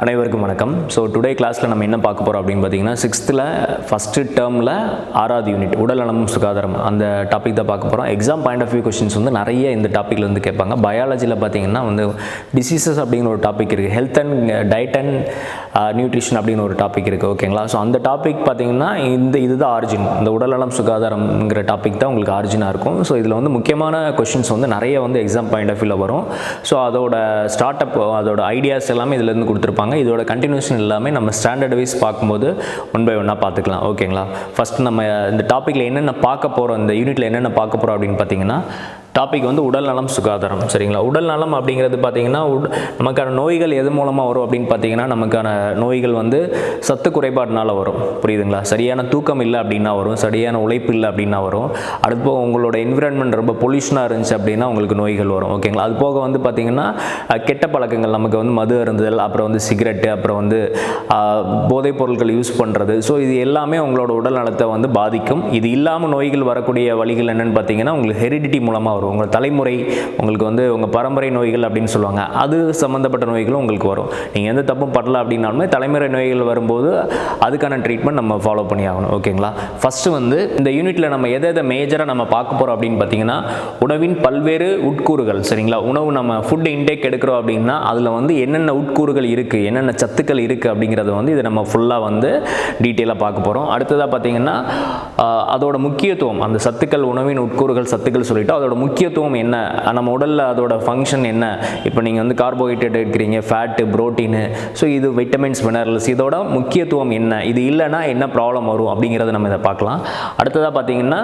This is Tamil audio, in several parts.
அனைவருக்கும் வணக்கம். ஸோ டுடே கிளாஸில் நம்ம என்ன பார்க்க போகிறோம் அப்படின்னு பார்த்தீங்கன்னா, 6th ஃபஸ்ட்டு டேர்மில் 6வது யூனிட் உடல் நலம் சுகாதாரம் அந்த டாபிக் தான் பார்க்க போகிறோம். Exam point of view questions வந்து நிறைய இந்த டாப்பிக்கில் வந்து கேட்பாங்க. பயாலஜியில் பார்த்தீங்கன்னா வந்து டிசீசஸ் அப்படிங்கிற ஒரு டாபிக் இருக்குது, health and diet and nutrition அப்படின்னு ஒரு டாபிக் இருக்குது. ஓகேங்களா? ஸோ அந்த டாபிக் பார்த்தீங்கன்னா இதுதான் ஆரிஜின், இந்த உடல் நலம் சுகாதாரம்ங்கிற டாபிக் தான் உங்களுக்கு ஆரிஜினாக இருக்கும். ஸோ இதில் வந்து முக்கியமான கொஸ்டின்ஸ் வந்து நிறைய வந்து எக்ஸாம் பாயிண்ட் ஆஃப் வியூவில் வரும். ஸோ அதோட ஸ்டார்ட் அப் அதோட ஐடியாஸ் எல்லாமே இதிலேருந்து கொடுத்துருப்பாங்க. இதோட கண்டினியூஷன் எல்லாமே நம்ம ஸ்டாண்டர்ட் வைஸ் பார்க்கும்போது ஒன் பை ஒன்னாக பார்த்துக்கலாம். ஓகேங்களா? ஃபஸ்ட் நம்ம இந்த டாப்பிக்கில் என்னென்ன பார்க்க போகிறோம், இந்த யூனிட்டில் என்னென்ன பார்க்க போகிறோம் அப்படின்னு பார்த்தீங்கன்னா, டாபிக் வந்து உடல் நலம் சுகாதாரம். சரிங்களா? உடல் நலம் அப்படிங்கிறது பார்த்தீங்கன்னா நமக்கான நோய்கள் எது மூலமாக வரும் அப்படின்னு பார்த்தீங்கன்னா, நமக்கான நோய்கள் வந்து சத்து குறைபாடுனால வரும். புரியுதுங்களா? சரியான தூக்கம் இல்லை அப்படின்னா வரும், சரியான உழைப்பு இல்லை அப்படின்னா வரும். அடுத்து உங்களோட என்விரான்மெண்ட் ரொம்ப பொல்யூஷனாக இருந்துச்சு அப்படின்னா உங்களுக்கு நோய்கள் வரும். ஓகேங்களா? அது போக வந்து பார்த்தீங்கன்னா கெட்ட பழக்கங்கள், நமக்கு வந்து மது அருந்துதல், அப்புறம் வந்து சிகரெட்டு, அப்புறம் வந்து போதைப் பொருட்கள் யூஸ் பண்ணுறது. ஸோ இது எல்லாமே உங்களோட உடல் நலத்தை வந்து பாதிக்கும். இது இல்லாமல் நோய்கள் வரக்கூடிய வழிகள் என்னென்னு பார்த்தீங்கன்னா, உங்களுக்கு ஹெரிடிட்டி மூலமாக வரும். உங்கள் தலைமுறை, உங்களுக்கு வந்து உங்கள் பரம்பரை நோய்கள் அப்படின்னு சொல்லுவாங்க, அது சம்மந்தப்பட்ட நோய்களும் உங்களுக்கு வரும். நீங்கள் எந்த தப்பும் பண்ணல அப்படின்னாலுமே தலைமுறை நோய்கள் வரும்போது அதுக்கான ட்ரீட்மெண்ட் நம்ம ஃபாலோ பண்ணி ஆகணும். ஓகேங்களா? ஃபஸ்ட்டு வந்து இந்த யூனிட்டில் நம்ம எதை மேஜராக நம்ம பார்க்க போகிறோம் அப்படின்னு பார்த்தீங்கன்னா, உணவின் பல்வேறு உட்கூறுகள். சரிங்களா? உணவு நம்ம ஃபுட் இன்டேக் எடுக்கிறோம் அப்படின்னா அதில் வந்து என்னென்ன உட்கூறுகள் இருக்குது, என்னென்ன சத்துக்கள் இருக்குது அப்படிங்கிறத வந்து இதை நம்ம ஃபுல்லாக வந்து டீட்டெயிலாக பார்க்க போகிறோம். அடுத்ததாக பார்த்தீங்கன்னா அதோட முக்கியத்துவம், அந்த சத்துக்கள், உணவின் உட்கூறுகள் சத்துக்கள் சொல்லிட்டு அதோட முக்கியத்துவம் என்ன, நம்ம உடலில் அதோட ஃபங்க்ஷன் என்ன. இப்போ நீங்கள் வந்து கார்போஹைட்ரேட் எடுக்கிறீங்க, ஃபேட்டு, புரோட்டீனு, ஸோ இது விட்டமின்ஸ், மினரல்ஸ், இதோட முக்கியத்துவம் என்ன, இது இல்லைனா என்ன ப்ராப்ளம் வரும் அப்படிங்கிறத நம்ம இதை பார்க்கலாம். அடுத்ததாக பார்த்தீங்கன்னா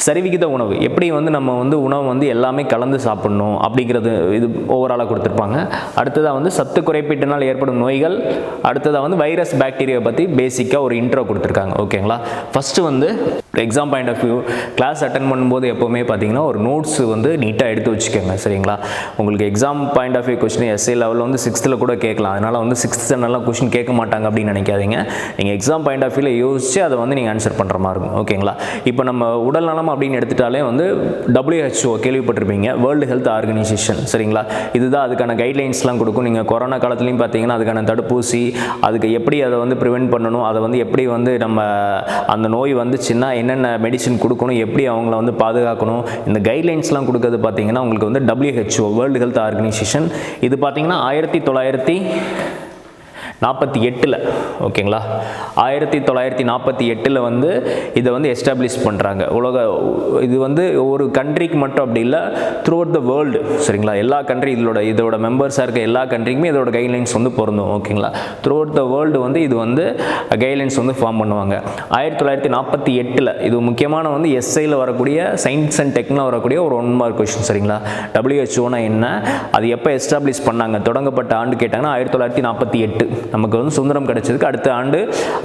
சரிவிகித உணவு, எப்படி வந்து நம்ம வந்து உணவு வந்து எல்லாமே கலந்து சாப்பிடணும் அப்படிங்கிறது இது ஓவராலாக கொடுத்துருப்பாங்க. அடுத்ததாக வந்து சத்து குறைபாட்டினால் ஏற்படும் நோய்கள், அடுத்ததாக வந்து வைரஸ், பாக்டீரியா பற்றி பேசிக்காக ஒரு இன்ட்ரோ கொடுத்துருக்காங்க. ஓகேங்களா? ஃபஸ்ட்டு வந்து exam point of view class attend பண்ணும்போது எப்போவுமே பார்த்தீங்கன்னா ஒரு நோட்ஸ் வந்து நீட்டாக எடுத்து வச்சுக்கோங்க. சரிங்களா? உங்களுக்கு exam point of view question SA லெவலில் வந்து 6th கூட கேட்கலாம். அதனால் வந்து 6th ஸ்டாண்டர்ட்லாம் கொஸ்டின் கேட்க மாட்டாங்க அப்படின்னு நினைக்காதீங்க. நீங்கள் எக்ஸாம் பாயிண்ட் ஆஃப் வியூவில் யோசிச்சு அதை வந்து நீங்கள் ஆன்சர் பண்ணுற மாதிரி இருக்கும். ஓகேங்களா? இப்போ நம்ம உடல் நலம் அப்படின்னு எடுத்துட்டாலே வந்து WHO கேள்விப்பட்டிருப்பீங்க, வேர்ல்டு ஹெல்த் ஆர்கனைசேஷன். சரிங்களா? இதுதான் அதுக்கான கைட்லைன்ஸ்லாம் கொடுக்கும். நீங்கள் கொரோனா காலத்துலையும் பார்த்தீங்கன்னா அதுக்கான தடுப்பூசி, அதுக்கு எப்படி அதை வந்து ப்ரிவென்ட் பண்ணணும், அதை வந்து எப்படி வந்து நம்ம அந்த நோய் வந்துச்சுன்னா என்னென்ன மெடிசின் கொடுக்கணும், எப்படி அவங்கள வந்து பாதுகாக்கணும், இந்த கைட்லைன்ஸ்லாம் கொடுக்கறது பார்த்தீங்கன்னா உங்களுக்கு வந்து WHO வேர்ல்டு ஹெல்த் ஆர்கனைசேஷன். இது பார்த்தீங்கன்னா 1948 ஓகேங்களா? 1948 வந்து இதை வந்து எஸ்டாப்ளிஷ் பண்ணுறாங்க. இது வந்து ஒரு கண்ட்ரிக்கு மட்டும் அப்படி இல்லை, த்ரூ அவுட் த வேர்ல்டு. சரிங்களா? எல்லா கண்ட்ரி இதோட மெம்பர்ஸாக இருக்க எல்லா கண்ட்ரிக்குமே இதோட கைட்லைன்ஸ் வந்து பொருந்தும். ஓகேங்களா? த்ரூ அவுட் த வேர்ல்டு வந்து இது வந்து கைட்லைன்ஸ் வந்து ஃபார்ம் பண்ணுவாங்க. 1948 இது முக்கியமான வந்து எஸ்ஐயில் வரக்கூடிய சயின்ஸ் அண்ட் டெக்னில் வரக்கூடிய ஒரு 1 மார்க் கொஸ்டின். சரிங்களா? WHOனா என்ன, அது எப்போ எஸ்டாப்ளிஷ் பண்ணாங்க, தொடங்கப்பட்ட ஆண்டு கேட்டாங்கன்னா 1948. நமக்கு வந்து சுதந்திரம் கிடைச்சதுக்கு அடுத்த ஆண்டு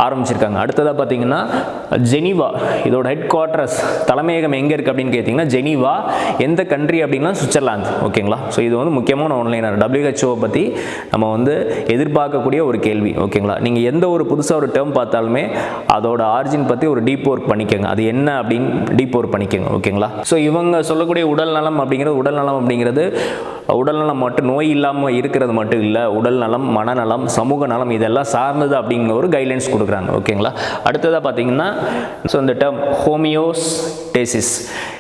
ஆரம்பிச்சிருக்காங்க. அடுத்ததாக பார்த்தீங்கன்னா ஜெனீவா, இதோட ஹெட் குவார்ட்டர்ஸ், தலைமையகம் எங்கே இருக்குது அப்படின்னு கேட்டிங்கன்னா ஜெனீவா. எந்த கண்ட்ரி அப்படின்னா சுவிட்சர்லாந்து. ஓகேங்களா? ஸோ இது வந்து முக்கியமான ஒன்லைனர். WHO பற்றி நம்ம வந்து எதிர்பார்க்கக்கூடிய ஒரு கேள்வி. ஓகேங்களா? நீங்கள் எந்த ஒரு புதுசாக ஒரு டேர்ம் பார்த்தாலுமே அதோட ஆரிஜின் பற்றி ஒரு டீப் ஒர்க் பண்ணிக்கோங்க, அது என்ன அப்படின்னு டீப் ஒர்க் பண்ணிக்கோங்க. ஓகேங்களா? ஸோ இவங்க சொல்லக்கூடிய உடல் நலம் அப்படிங்கிறது உடல் நலம் மட்டும், நோய் இல்லாமல் இருக்கிறது மட்டும் இல்லை, உடல் நலம், மனநலம், சமூக நலம், இதெல்லாம் சார்ந்தது அப்படிங்கிற ஒரு கைட்லைன்ஸ் கொடுக்குறாங்க. ஓகேங்களா? அடுத்ததாக பார்த்தீங்கன்னா ஸோ இந்த டேர்ம் ஹோமியோஸ்டேசிஸ்,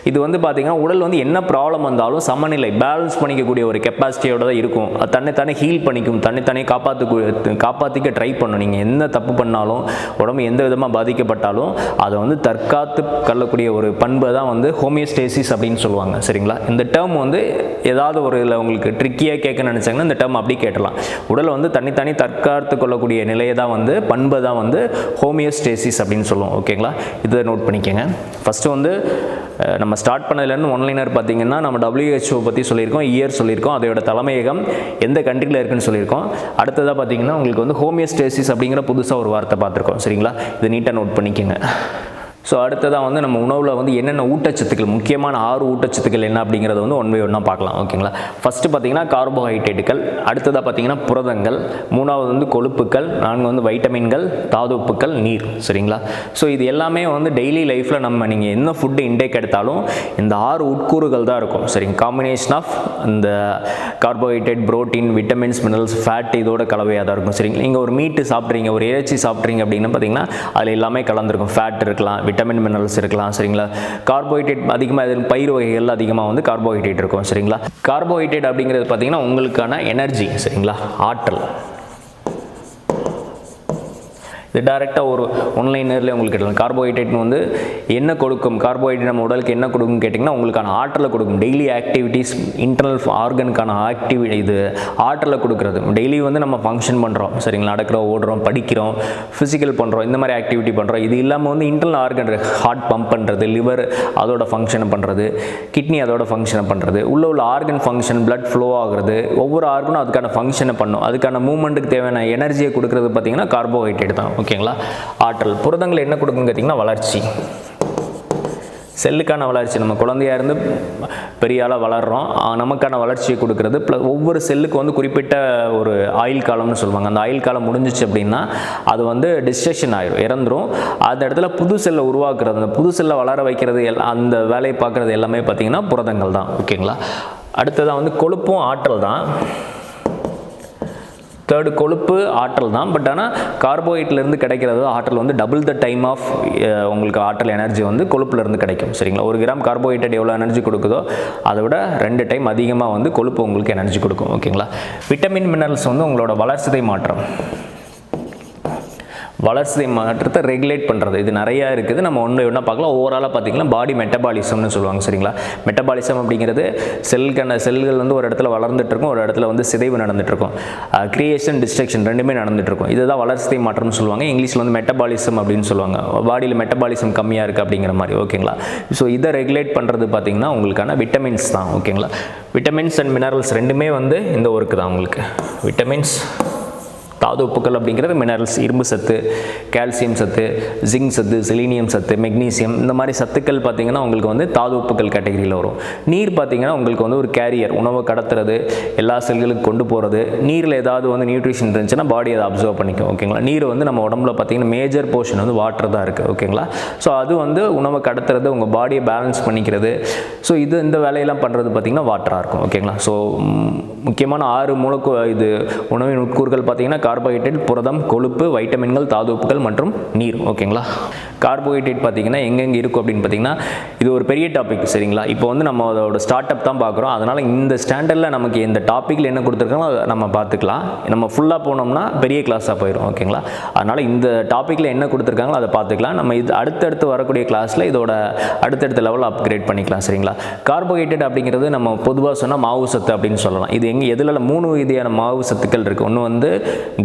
இது வந்து பார்த்தீங்கன்னா உடல் வந்து என்ன ப்ராப்ளம் வந்தாலும் சமநிலை, பேலன்ஸ் பண்ணிக்கக்கூடிய ஒரு கெப்பாசிட்டியோட தான் இருக்கும். அது தன்னைத்தானே ஹீல் பண்ணிக்கும், தன்னைத்தானே காப்பாற்றிக்க ட்ரை பண்ணும். நீங்கள் என்ன தப்பு பண்ணாலும், உடம்பு எந்த விதமாக பாதிக்கப்பட்டாலும் அதை வந்து தற்காத்து கொள்ளக்கூடிய ஒரு பண்பை தான் வந்து ஹோமியோஸ்டேசிஸ் அப்படின்னு சொல்லுவாங்க. சரிங்களா? இந்த டேர்ம் வந்து ஏதாவது ஒரு உங்களுக்கு ட்ரிக்கியாக கேட்க நினச்சாங்கன்னா இந்த டேர்ம் அப்படி கேட்டலாம். உடல் வந்து தனித்தனி தற்காத்து கொள்ளக்கூடிய நிலையை தான் வந்து பண்பை தான் வந்து ஹோமியோஸ்டேசிஸ் அப்படின்னு சொல்லுவோம். ஓகேங்களா? இதை நோட் பண்ணிக்கோங்க. ஃபஸ்ட்டு வந்து நம்ம ஸ்டார்ட் பண்ணதுலேருந்து ஒன்லைனர் பார்த்தீங்கன்னா நம்ம WHO பற்றி சொல்லியிருக்கோம், இயர் சொல்லியிருக்கோம், அதோட தலைமையகம் எந்த கண்ட்ரியில் இருக்குன்னு சொல்லியிருக்கோம். அடுத்ததாக பார்த்தீங்கன்னா உங்களுக்கு வந்து ஹோமியோஸ்டேசிஸ் அப்படிங்கிற புதுசாக ஒரு வார்த்தை பார்த்துருக்கோம். சரிங்களா? இது நீட்டாக நோட் பண்ணிக்கோங்க. ஸோ அடுத்ததாக வந்து நம்ம உணவில் வந்து என்னென்ன ஊட்டச்சத்துக்கள், முக்கியமான 6 ஊட்டச்சத்துக்கள் என்ன அப்படிங்கிறத வந்து ஒன் பை ஒன்னாக பார்க்கலாம். ஓகேங்களா? ஃபஸ்ட்டு பார்த்தீங்கன்னா கார்போஹைட்ரேட்டுகள், அடுத்ததாக பார்த்தீங்கன்னா புரதங்கள், மூணாவது வந்து கொழுப்புக்கள், 4 வந்து வைட்டமின்கள், தாதுப்புக்கள், நீர். சரிங்களா? ஸோ இது எல்லாமே வந்து டெய்லி லைஃப்பில் நம்ம நீங்கள் என்ன ஃபுட்டு இன்டேக் எடுத்தாலும் இந்த 6 உட்கூறுகள் தான் இருக்கும். சரிங்க? காம்பினேஷன் ஆஃப் இந்த carbohydrate, protein, vitamins, minerals, fat இதோட கலவையாக தான் இருக்கும். சரிங்களா? நீங்கள் ஒரு மீட்டு சாப்பிட்றீங்க, ஒரு இறைச்சி சாப்பிட்றீங்க அப்படின்னா பார்த்தீங்கன்னா அதில் எல்லாமே கலந்துருக்கும். ஃபேட் இருக்கலாம், விட்டமின், மினரல்ஸ் இருக்கலாம். சரிங்களா? கார்போஹைட்ரேட் அதிகமாக பயிர் வகைகள் அதிகமாக வந்து கார்போஹைட்ரேட் இருக்கும். சரிங்களா? கார்போஹைட்ரேட் அப்படிங்கிறது பார்த்தீங்கன்னா உங்களுக்கான எனர்ஜி. சரிங்களா? ஆற்றல். இது டேரெக்டாக ஒரு ஒன்லைனர்லேயே உங்களுக்கு கேட்டலாம். கார்போஹைட்ரேட் வந்து என்ன கொடுக்கும், கார்போஹைட்ரேட் நம்ம உடலுக்கு என்ன கொடுக்கும் கேட்டிங்கன்னா உங்களுக்கான ஆற்றலை கொடுக்கும். டெய்லி ஆக்டிவிட்டீஸ், இன்டர்னல் ஆர்கனுக்கான இது ஆற்றலை கொடுக்குறது. டெய்லி வந்து நம்ம ஃபங்க்ஷன் பண்ணுறோம். சரிங்களா? நடக்கிறோம், ஓடுறோம், படிக்கிறோம், ஃபிசிக்கல் பண்ணுறோம், இந்த மாதிரி ஆக்டிவிட்டி பண்ணுறோம். இது இல்லாமல் வந்து இன்டர்னல் ஆர்கன், ஹார்ட் பம்ப் பண்ணுறது, லிவர் அதோட ஃபங்க்ஷனை பண்ணுறது, கிட்னி அதோட ஃபங்க்ஷனை பண்ணுறது, உள்ள ஆர்கன் ஃபங்க்ஷன், பிளட் ஃப்ளோ ஆகுறது, ஒவ்வொரு ஆர்கனும் அதுக்கான ஃபங்க்ஷனை பண்ணும். அதுக்கான மூவ்மெண்ட்டுக்கு தேவையான எனர்ஜியை கொடுக்குறது பார்த்தீங்கன்னா கார்போஹைட்ரேட் தான். ஓகேங்களா? ஆற்றல். புரதங்கள் என்ன கொடுக்குன்னு கேட்டிங்கன்னா வளர்ச்சி, செல்லுக்கான வளர்ச்சி. நம்ம குழந்தையாக இருந்து பெரிய ஆளாக வளர்கிறோம், நமக்கான வளர்ச்சியை கொடுக்குறது. ப்ளஸ் ஒவ்வொரு செல்லுக்கு வந்து குறிப்பிட்ட ஒரு ஆயுள் காலம்னு சொல்லுவாங்க. அந்த ஆயுள் காலம் முடிஞ்சிச்சு அப்படின்னா அது வந்து டிஸ்ட்ரக்ஷன் ஆயிடும், இறந்துடும். அந்த இடத்துல புது செல்லை உருவாக்குறது, அந்த புது செல்லை வளர வைக்கிறது, அந்த வேலையை பார்க்குறது எல்லாமே பார்த்திங்கன்னா புரதங்கள் தான். ஓகேங்களா? அடுத்ததான் வந்து கொழுப்பும் ஆற்றல் தான். தேர்டு கொழுப்பு ஆற்றல் தான். பட் ஆனால் கார்போஹைட்ரேட்லேருந்து கிடைக்கிறது ஆற்றல் வந்து டபுள் த டைம் ஆஃப் உங்களுக்கு ஆற்றல் எனர்ஜி வந்து கொழுப்புலேருந்து கிடைக்கும். சரிங்களா? 1 கிராம் கார்போஹைட்ரேட் எவ்வளோ எனர்ஜி கொடுக்குதோ அதை விட 2 டைம் அதிகமாக வந்து கொழுப்பு உங்களுக்கு எனர்ஜி கொடுக்கும். ஓகேங்களா? விட்டமின், மினரல்ஸ் வந்து உங்களோட வளர்சிதை மாற்றம், வளர்ச்சி மாற்றத்தை ரெகுலேட் பண்ணுறது. இது நிறையா இருக்குது, நம்ம ஒன்றா பார்க்கலாம். ஓவராலாக பார்த்திங்கன்னா பாடி மெட்டபாலிசம்னு சொல்லுவாங்க. சரிங்களா? மெட்டபாலிசம் அப்படிங்கிறது செல்கள் வந்து ஒரு இடத்துல வளர்ந்துட்டுருக்கும், ஒரு இடத்துல வந்து சிதைவு நடந்துகிட்ருக்கும். கிரியேஷன், டிஸ்ட்ரக்ஷன் ரெண்டுமே நடந்துகிட்ருக்கும். இதுதான் வளர்ச்சி மாற்றம்னு சொல்லுவாங்க. இங்கிலீஷில் வந்து மெட்டபாலிசம் அப்படின்னு சொல்லுவாங்க. பாடியில் மெட்டபாலிசம் கம்மியாக இருக்குது அப்படிங்கிற மாதிரி. ஓகேங்களா? ஸோ இதை ரெகுலேட் பண்ணுறது பார்த்திங்கன்னா உங்களுக்கான விட்டமின்ஸ் தான். ஓகேங்களா? விட்டமின்ஸ் அண்ட் மினரல்ஸ் ரெண்டுமே வந்து இந்த ஒர்க்கு தான் உங்களுக்கு. விட்டமின்ஸ், தாதுப்புக்கள் அப்படிங்கிறது மினரல்ஸ், இரும்பு சத்து, கால்சியம் சத்து, ஜிங்க் சத்து, செலீனியம் சத்து, மெக்னீசியம், இந்த மாதிரி சத்துக்கள் பார்த்திங்கன்னா உங்களுக்கு வந்து தாதுப்புக்கள் கேட்டகரியில் வரும். நீர் பார்த்திங்கன்னா உங்களுக்கு வந்து ஒரு கேரியர், உணவை கடத்துறது, எல்லா செல்களுக்கு கொண்டு போகிறது. நீரில் ஏதாவது வந்து நியூட்ரிஷன் இருந்துச்சுன்னா பாடி அதை அப்சர்வ் பண்ணிக்கும். ஓகேங்களா? நீர் வந்து நம்ம உடம்புல பார்த்திங்கன்னா மேஜர் போர்ஷன் வந்து வாட்டர் தான் இருக்குது. ஓகேங்களா? ஸோ அது வந்து உணவை கடத்துறது, உங்கள் பாடியை பேலன்ஸ் பண்ணிக்கிறது. ஸோ இந்த வேலையெல்லாம் பண்ணுறது பார்த்திங்கன்னா வாட்டராக இருக்கும். ஓகேங்களா? ஸோ முக்கியமான 6 இது உணவின் உட்கூறுகள் பார்த்திங்கன்னா கார்போஹைட்ரேட், புரதம், கொழுப்பு, வைட்டமின்கள், தாதுப்புக்கள் மற்றும் நீர். ஓகேங்களா? கார்போஹைட்ரேட் பார்த்திங்கன்னா எங்கெங்கே இருக்கும் அப்படின்னு பார்த்திங்கன்னா இது ஒரு பெரிய டாபிக். சரிங்களா? இப்போ வந்து நம்ம அதோட ஸ்டார்ட் அப் தான் பார்க்குறோம். அதனால் இந்த ஸ்டாண்டர்டில் நமக்கு இந்த டாப்பிக்கில் என்ன கொடுத்துருக்காங்களோ அதை நம்ம பார்த்துக்கலாம். நம்ம ஃபுல்லாக போனோம்னா பெரிய கிளாஸாக போயிடும். ஓகேங்களா? அதனால் இந்த டாப்பிக்கில் என்ன கொடுத்துருக்காங்களோ அதை பார்த்துக்கலாம். நம்ம இது அடுத்தடுத்து வரக்கூடிய கிளாஸில் இதோட அடுத்தடுத்த லெவலில் அப்கிரேட் பண்ணிக்கலாம். சரிங்களா? கார்போஹைட்ரேட் அப்படிங்கிறது நம்ம பொதுவாக சொன்னால் மாவு சத்து அப்படின்னு சொல்லலாம். இது எதில் 3 விதியான மாவு சத்துக்கள் இருக்குது. ஒன்று வந்து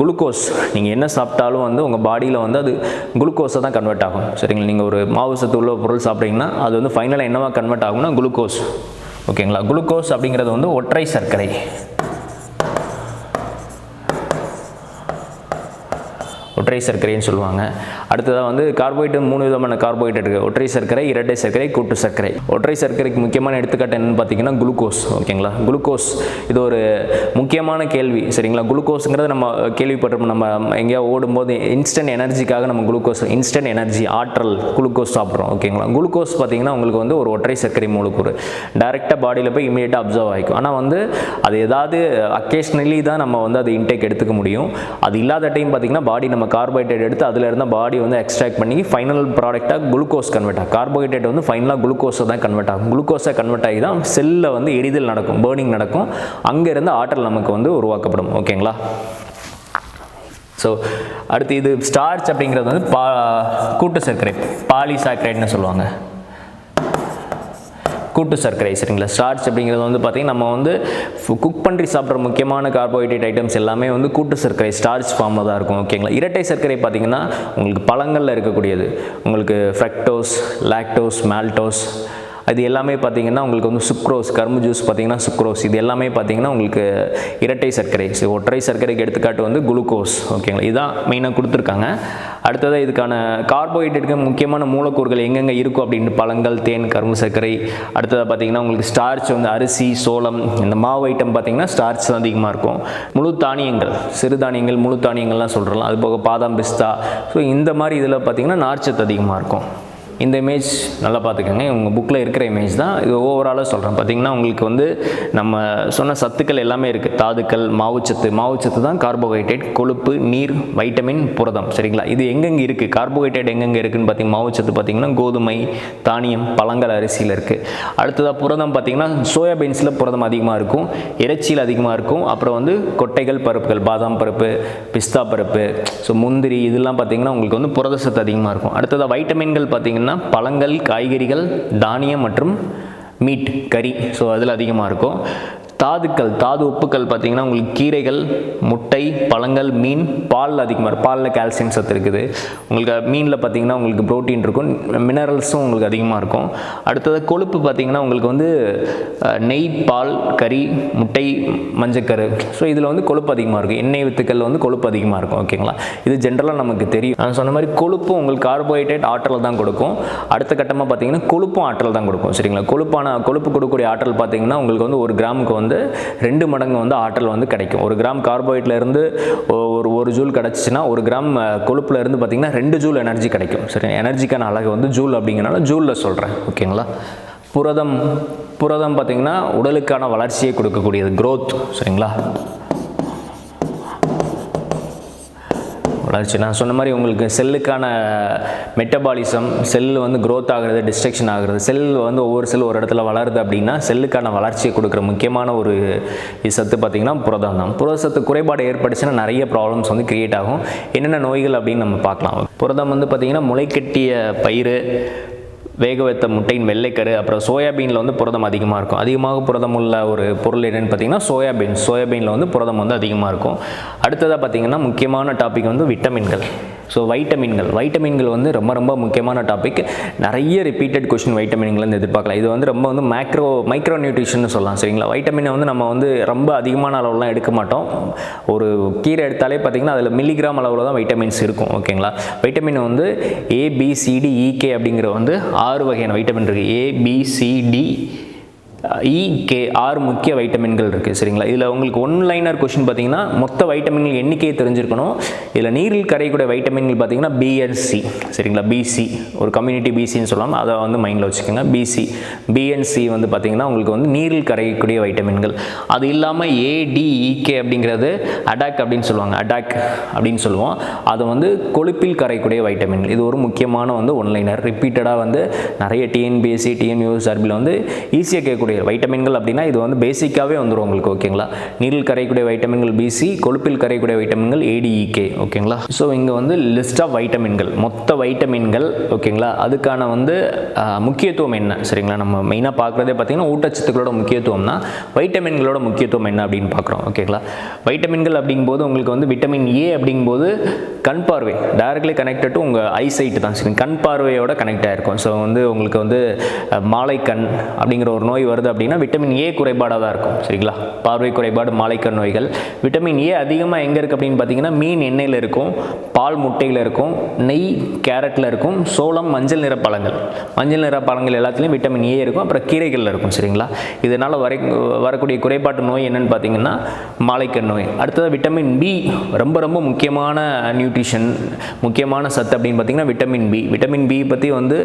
குளுக்கோஸ். நீங்கள் என்ன சாப்பிட்டாலும் வந்து உங்கள் பாடியில் வந்து அது குளுக்கோஸை தான் கன்வெர்ட் ஆகும். சரிங்களா? நீங்கள் ஒரு மாவு சத்து உள்ள பொருள் சாப்பிட்றீங்கன்னா அது வந்து ஃபைனலாக என்னவா கன்வெர்ட் ஆகும்னா குளுக்கோஸ். ஓகேங்களா? குளுக்கோஸ் அப்படிங்கிறது வந்து ஒற்றை சர்க்கரை. ஒற்றை சர்க்கரைன்னு சொல்லுவாங்க. அடுத்ததாக வந்து கார்போஹைட்ரேட் 3 விதமான கார்போஹைட்ரேட் இருக்குது. ஒற்றை சர்க்கரை, இரட்டை சர்க்கரை, கூட்டு சர்க்கரை. ஒற்றை சர்க்கரைக்கு முக்கியமான எடுத்துக்காட்டு என்னன்னு பார்த்தீங்கன்னா குளுக்கோஸ். ஓகேங்களா? குளுக்கோஸ் இது ஒரு முக்கியமான கேள்வி. சரிங்களா? குளுக்கோஸுங்கிறது நம்ம கேள்விப்பட்டிருப்போம். நம்ம எங்கேயா ஓடும்போது இன்ஸ்டன்ட் எனர்ஜிக்காக நம்ம குளுக்கோஸ், இன்ஸ்டன்ட் எனர்ஜி, ஆற்றல், குளுக்கோஸ் சாப்பிட்றோம். ஓகேங்களா? குளுக்கோஸ் பார்த்தீங்கன்னா உங்களுக்கு வந்து ஒரு ஒற்றை சர்க்கரை மூலக்கூறு. டைரெக்டாக பாடியில் போய் இமீடியட்டாக அப்சர்வ் ஆகிக்கும். ஆனால் வந்து அது ஏதாவது அக்கேஷ்னலி தான் நம்ம வந்து அது இன்டேக் எடுத்துக்க முடியும். அது இல்லாத டைம் பார்த்திங்கன்னா பாடி நம்ம கார்போஹைட்ரேட் எடுத்து அதில் இருந்தால் பாடி வந்து எக்ஸ்ட்ராக்ட் பண்ணி ஃபைனல் ப்ராடக்டாக குளுக்கோஸ் கன்வெர்ட் ஆகும். கார்போஹைட்ரேட் வந்து ஃபைனலாக குளுக்கோஸை தான் கன்வெர்ட் ஆகும். குளுக்கோஸை கன்வெர்ட் ஆகி தான் செல்லில் வந்து எரிதல் நடக்கும், பேர்னிங் நடக்கும். அங்கேருந்து ஆற்றல் நமக்கு வந்து உருவாக்கப்படும். ஓகேங்களா? ஸோ அடுத்து இது ஸ்டார்ச் அப்படிங்கிறது வந்து கூட்டு சர்க்கரை, பாலிசாக்கரைட்னு சொல்லுவாங்க. கூட்டு சர்க்கரை. சரிங்களா? ஸ்டார்ச் அப்படிங்கிறது வந்து பார்த்திங்கன்னா நம்ம வந்து குக் பண்ணி சாப்பிட்ற முக்கியமான கார்போஹைட்ரேட் ஐட்டம்ஸ் எல்லாமே வந்து கூட்டு சர்க்கரை ஸ்டார்ச் ஃபார்மில் தான் இருக்கும். ஓகேங்களா? இரட்டை சர்க்கரை பார்த்திங்கன்னா உங்களுக்கு பழங்களில் இருக்கக்கூடியது. உங்களுக்கு ஃப்ரக்டோஸ், லாக்டோஸ், மால்டோஸ், அது எல்லாமே பார்த்திங்கன்னா உங்களுக்கு வந்து சுக்ரோஸ், கரும்பு ஜூஸ் பார்த்திங்கன்னா சுக்ரோஸ், இது எல்லாமே பார்த்திங்கன்னா உங்களுக்கு இரட்டை சர்க்கரை. ஸோ ஒற்றை சர்க்கரைக்கு எடுத்துக்காட்டு வந்து குளுக்கோஸ். ஓகேங்களா, இதுதான் மெயினாக கொடுத்துருக்காங்க. அடுத்தது இதுக்கான கார்போஹைட்ரேட்டுக்கு முக்கியமான மூலக்கூறுகள் எங்கெங்கே இருக்கும் அப்படின்னு பழங்கள், தேன், கரும்பு சர்க்கரை. அடுத்தது பார்த்திங்கன்னா உங்களுக்கு ஸ்டார்ச் வந்து அரிசி, சோளம், இந்த மாவு ஐட்டம் பார்த்திங்கன்னா ஸ்டார்ச் தான் அதிகமாக இருக்கும். முழு தானியங்கள், சிறுதானியங்கள், முழு தானியங்கள்லாம் சொல்கிறலாம். அது போக பாதாம், பிஸ்தா. ஸோ இந்த மாதிரி இதில் பார்த்திங்கன்னா நார்ச்சத்து அதிகமாக இருக்கும். இந்த இமேஜ் நல்லா பார்த்துக்கோங்க, உங்கள் புக்கில் இருக்கிற இமேஜ் தான் இது. ஓவராலாக சொல்கிறேன். பார்த்திங்கன்னா உங்களுக்கு வந்து நம்ம சொன்ன சத்துக்கள் எல்லாமே இருக்குது. தாதுக்கள், மாவுச்சத்து தான் கார்போஹைட்ரேட், கொழுப்பு, நீர், வைட்டமின், புரதம். சரிங்களா, இது எங்கெங்கே இருக்குது, கார்போஹைட்ரேட் எங்கெங்கே இருக்குதுன்னு பார்த்தீங்கன்னா மாவுச்சத்து பார்த்திங்கன்னா கோதுமை, தானியம், பழங்கள், அரிசியில் இருக்குது. அடுத்ததாக புரதம் பார்த்திங்கன்னா சோயாபீன்ஸில் புரதம் அதிகமாக இருக்கும், இறைச்சியில் அதிகமாக இருக்கும். அப்புறம் வந்து கொட்டைகள், பருப்புகள், பாதாம் பருப்பு, பிஸ்தா பருப்பு, ஸோ முந்திரி, இதெல்லாம் பார்த்திங்கன்னா உங்களுக்கு வந்து புரதச்சத்து அதிகமாக இருக்கும். அடுத்ததாக வைட்டமின்கள் பார்த்திங்கன்னா பழங்கள், காய்கறிகள், தானியம் மற்றும் மீட், கறி, ஸோ அதில் அதிகமாக இருக்கும். தாதுக்கள், தாது உப்புக்கள் பார்த்திங்கன்னா உங்களுக்கு கீரைகள், முட்டை, பழங்கள், மீன், பால் அதிகமாக இருக்கும். பாலில் கால்சியம் சத்து இருக்குது. உங்களுக்கு மீனில் பார்த்திங்கன்னா உங்களுக்கு ப்ரோட்டீன் இருக்கும், மினரல்ஸும் உங்களுக்கு அதிகமாக இருக்கும். அடுத்தது கொழுப்பு பார்த்திங்கன்னா உங்களுக்கு வந்து நெய், பால், கறி, முட்டை, மஞ்சக்கரு, ஸோ இதில் வந்து கொழுப்பு அதிகமாக இருக்கும். எண்ணெய் வித்துக்கள் வந்து கொழுப்பு அதிகமாக இருக்கும். ஓகேங்களா, இது ஜென்ரலாக நமக்கு தெரியும். நான் சொன்ன மாதிரி கொழுப்பும் உங்களுக்கு கார்போஹைட்ரேட் ஆற்றல் தான் கொடுக்கும். அடுத்த கட்டமாக பார்த்திங்கன்னா கொழுப்பும் ஆற்றல் தான் கொடுக்கும். சரிங்களா, கொழுப்பு கொடுக்கக்கூடிய ஆற்றல் பார்த்திங்கன்னா உங்களுக்கு வந்து 1 கிராமுக்கு வந்து 2 மடங்கு வந்து ஆற்றல் வந்து கிடைக்கும். 1 கிராம் கார்போஹைட்ரேட்ல இருந்து ஒரு ஜூல் கிடச்சிச்சின்னா 1 கிராம் கொழுப்புல இருந்து பார்த்திங்கன்னா 2 ஜூல் எனர்ஜி கிடைக்கும். சரி, எனர்ஜிக்கான அழகு வந்து ஜூல் அப்படிங்கிறனால ஜூலில் சொல்கிறேன். ஓகேங்களா, புரதம் பார்த்திங்கன்னா உடலுக்கான வளர்ச்சியை கொடுக்கக்கூடியது, growth. சரிங்களா, வளர்ச்சி. நான் சொன்ன மாதிரி உங்களுக்கு செல்லுக்கான மெட்டபாலிசம், செல் வந்து க்ரோத் ஆகிறது, டிஸ்ட்ரக்ஷன் ஆகிறது, செல் வந்து ஒவ்வொரு செல் ஒரு இடத்துல வளருது அப்படின்னா செல்லுக்கான வளர்ச்சியை கொடுக்குற முக்கியமான ஒரு சத்து பார்த்திங்கன்னா புரதம் தான். புரத சத்து குறைபாடு ஏற்பட்டுச்சுன்னா நிறைய ப்ராப்ளம்ஸ் வந்து கிரியேட் ஆகும். என்னென்ன நோய்கள் அப்படின்னு நம்ம பார்க்கலாம். புரதம் வந்து பார்த்திங்கன்னா முளைக்கட்டிய பயிறு, வேக வைத்த முட்டையின் வெள்ளைக்கரு, அப்புறம் சோயாபீனில் வந்து புரதம் அதிகமாக இருக்கும். அதிகமாக புரதம் உள்ள ஒரு பொருள் என்னென்னு பார்த்தீங்கன்னா சோயாபீனில் வந்து புரதம் வந்து அதிகமாக இருக்கும். அடுத்ததாக பார்த்திங்கன்னா முக்கியமான டாபிக் வந்து விட்டமின்கள். ஸோ வைட்டமின்கள் வந்து ரொம்ப முக்கியமான டாபிக். நிறைய ரிப்பீட்டட் கொஸ்டின் வைட்டமின்கள் வந்து எதிர்பார்க்கலாம். இது வந்து ரொம்ப வந்து மைக்ரோ நியூட்ரிஷன் சொல்லலாம். சரிங்களா, வைட்டமினை வந்து நம்ம வந்து ரொம்ப அதிகமான அளவுலாம் எடுக்க மாட்டோம். ஒரு கீரை எடுத்தாலே பார்த்திங்கன்னா அதில் மில்லிகிராம் அளவில் தான் வைட்டமின்ஸ் இருக்கும். ஓகேங்களா, வைட்டமின் வந்து ABCDEK அப்படிங்கிற வந்து 6 வகையான வைட்டமின் இருக்குது. ABCDEK 6 முக்கிய வைட்டமின்கள் இருக்குது. சரிங்களா, இதில் உங்களுக்கு 1 லைனர் கொஸ்டின் பார்த்தீங்கன்னா மொத்த வைட்டமின்கள் எண்ணிக்கையை தெரிஞ்சிருக்கணும். இதில் நீரில் கரையக்கூடிய வைட்டமின்கள் பார்த்தீங்கன்னா BNC. சரிங்களா, BC ஒரு கம்யூனிட்டி BCன்னு சொல்லலாம், அதை வந்து மைண்டில் வச்சுக்கோங்க. BNC வந்து பார்த்தீங்கன்னா உங்களுக்கு வந்து நீரில் கரையக்கூடிய வைட்டமின்கள். அது இல்லாமல் ADEK அப்படிங்கிறது அடாக் அப்படின்னு சொல்லுவோம். அது வந்து கொழுப்பில் கரையக்கூடிய வைட்டமின்கள். இது ஒரு முக்கியமான வந்து 1 லைனர். ரிப்பீட்டடாக வந்து நிறைய TNPSC, TNUSRBயில் வந்து ஈஸியாக கேட்கக்கூடிய வைட்டமின்கள் அப்படின்னா இது வந்து பேசிக்காகவே வந்துடும் உங்களுக்கு. ஓகேங்களா, நீரில் கரையக்கூடிய வைட்டமின்கள் BC, கொழுப்பில் கரையக்கூடிய வைட்டமின்கள் ADEK. ஓகேங்களா, ஸோ இங்கே வந்து லிஸ்ட் ஆஃப் வைட்டமின்கள், மொத்த வைட்டமின்கள். ஓகேங்களா, அதுக்கான வந்து முக்கியத்துவம் என்ன? சரிங்களா, நம்ம மெயினாக பார்க்குறதே பார்த்தீங்கன்னா ஊட்டச்சத்துக்களோட முக்கியத்துவம் தான். வைட்டமின்களோட முக்கியத்துவம் என்ன அப்படின்னு பார்க்குறோம். ஓகேங்களா, வைட்டமின்கள் அப்படிங்கும்போது உங்களுக்கு வந்து விட்டமின் A அப்படிங்கும்போது கண் பார்வை டைரக்ட்லி கனெக்டட் டு உங்கள் ஐசைட் தான். சரி, கண் பார்வையோட கனெக்ட் ஆகிருக்கும். ஸோ வந்து உங்களுக்கு வந்து மாலைக்கண் அப்படிங்கிற ஒரு நோய் வருது அப்படின்னா விட்டமின் A குறைபாடாக தான் இருக்கும். சரிங்களா, பார்வை குறைபாடு, மாலைக்கண் நோய்கள். விட்டமின் A அதிகமாக எங்கே இருக்குது அப்படின்னு பார்த்தீங்கன்னா மீன் எண்ணெயில் இருக்கும், பால் முட்டையில் இருக்கும், நெய், கேரட்டில் இருக்கும், சோளம், மஞ்சள் நிற பழங்கள் எல்லாத்துலேயும் விட்டமின் A இருக்கும். அப்புறம் கீரைகளில் இருக்கும். சரிங்களா, இதனால் வரக்கூடிய குறைபாட்டு நோய் என்னென்னு பார்த்தீங்கன்னா மாலைக்கண் நோய். அடுத்தது விட்டமின் B ரொம்ப முக்கியமான நியூட்ரிஷன், முக்கியமான சத்து அப்படின்னு பார்த்தீங்கன்னா விட்டமின் B பற்றி வந்து